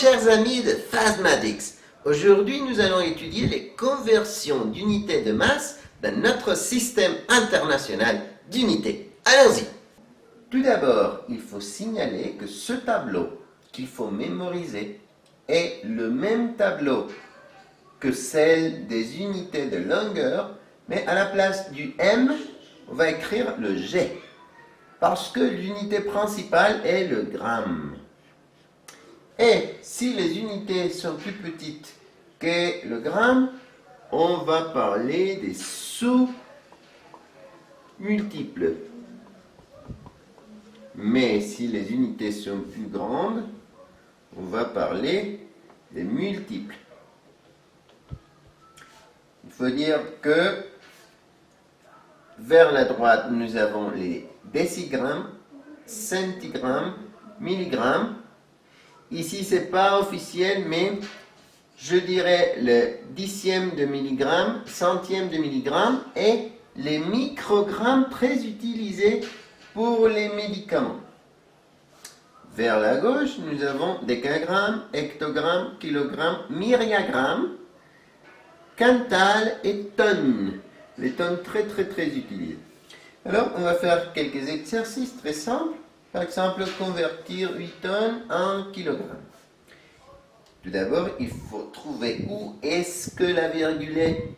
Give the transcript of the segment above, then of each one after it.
chers amis de Phasmatics, aujourd'hui nous allons étudier les conversions d'unités de masse dans notre système international d'unités. Allons-y. Tout d'abord, il faut signaler que ce tableau qu'il faut mémoriser est le même tableau que celle des unités de longueur, mais à la place du M, on va écrire le G, parce que l'unité principale est le gramme. Et si les unités sont plus petites que le gramme, on va parler des sous-multiples. Mais si les unités sont plus grandes, on va parler des multiples. Il faut dire que vers la droite, nous avons les décigrammes, centigrammes, milligrammes. Ici, ce n'est pas officiel, mais je dirais le dixième de milligramme, centième de milligramme et les microgrammes très utilisés pour les médicaments. Vers la gauche, nous avons décagrammes, hectogrammes, kilogrammes, myriagrammes, quintales et tonnes. Les tonnes très utilisées. Alors, on va faire quelques exercices très simples. Par exemple, convertir 8 tonnes en kilogrammes. Tout d'abord, il faut trouver où est-ce que la virgule est.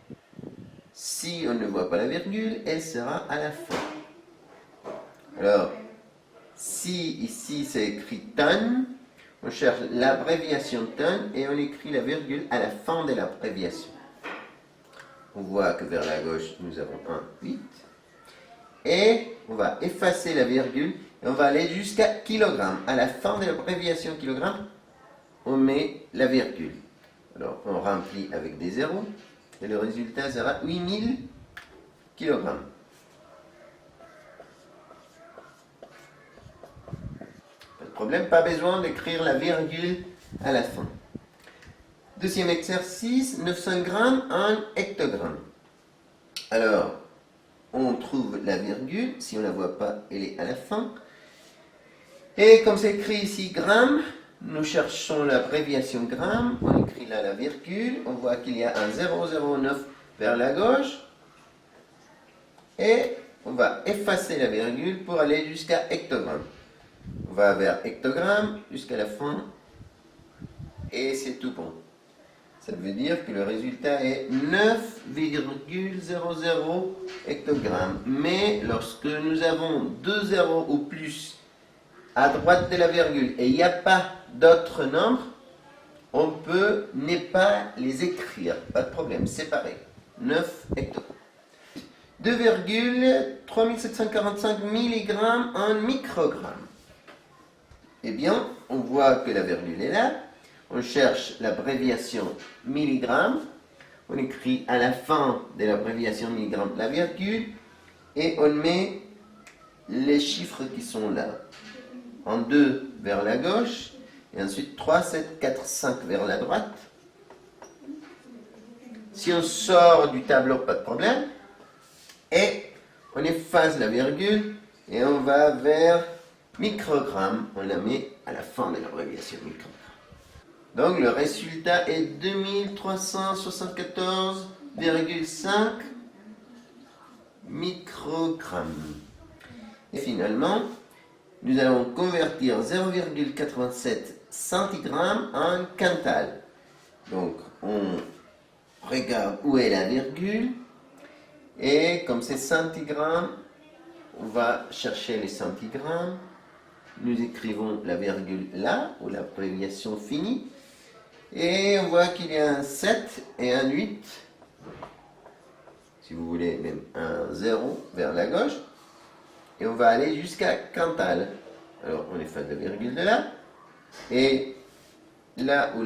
Si on ne voit pas la virgule, elle sera à la fin. Alors, si ici c'est écrit tonne, on cherche l'abréviation tonne et on écrit la virgule à la fin de l'abréviation. On voit que vers la gauche, nous avons un 8. Et on va effacer la virgule et on va aller jusqu'à kilogramme. À la fin de l'abréviation kilogramme, on met la virgule. Alors, on remplit avec des zéros et le résultat sera 8000 kilogrammes. Pas de problème, pas besoin d'écrire la virgule à la fin. Deuxième exercice, 900 grammes en hectogrammes. Alors, on trouve la virgule, si on ne la voit pas, elle est à la fin. Et comme c'est écrit ici gramme, nous cherchons l'abréviation gramme, on écrit là la virgule, on voit qu'il y a un 009 vers la gauche, et on va effacer la virgule pour aller jusqu'à hectogramme. On va vers hectogramme jusqu'à la fin, et c'est tout bon. Ça veut dire que le résultat est 9,00 hectogrammes. Mais lorsque nous avons 2 zéros ou plus à droite de la virgule et il n'y a pas d'autres nombres, on peut ne pas les écrire. Pas de problème, c'est pareil. 9 hectogrammes. 2,3745 mg en microgrammes. Eh bien, on voit que la virgule est là. On cherche l'abréviation milligramme, on écrit à la fin de l'abréviation milligramme la virgule, et on met les chiffres qui sont là. En 2 vers la gauche, et ensuite 3, 7, 4, 5 vers la droite. Si on sort du tableau, pas de problème. Et on efface la virgule, et on va vers microgramme, on la met à la fin de l'abréviation microgramme. Donc le résultat est 2374,5 microgrammes. Et finalement, nous allons convertir 0,87 centigrammes en quintal. Donc on regarde où est la virgule. Et comme c'est centigrammes, on va chercher les centigrammes. Nous écrivons la virgule là, où l'abréviation finit. Et on voit qu'il y a un 7 et un 8. Si vous voulez, même un 0 vers la gauche. Et on va aller jusqu'à quintal. Alors, on efface la virgule de là. Et là où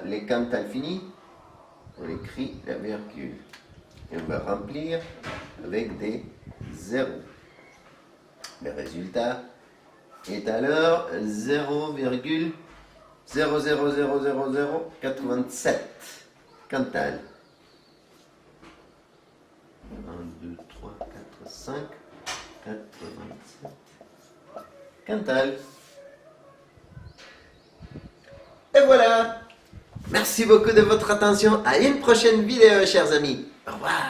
les quintals finissent, on écrit la virgule. Et on va remplir avec des zéros. Le résultat est alors 0,0000087 quintal. 1, 2, 3, 4, 5, 87 quintal. Et Et voilà. Merci beaucoup de votre attention. À une prochaine vidéo, chers amis. Au revoir.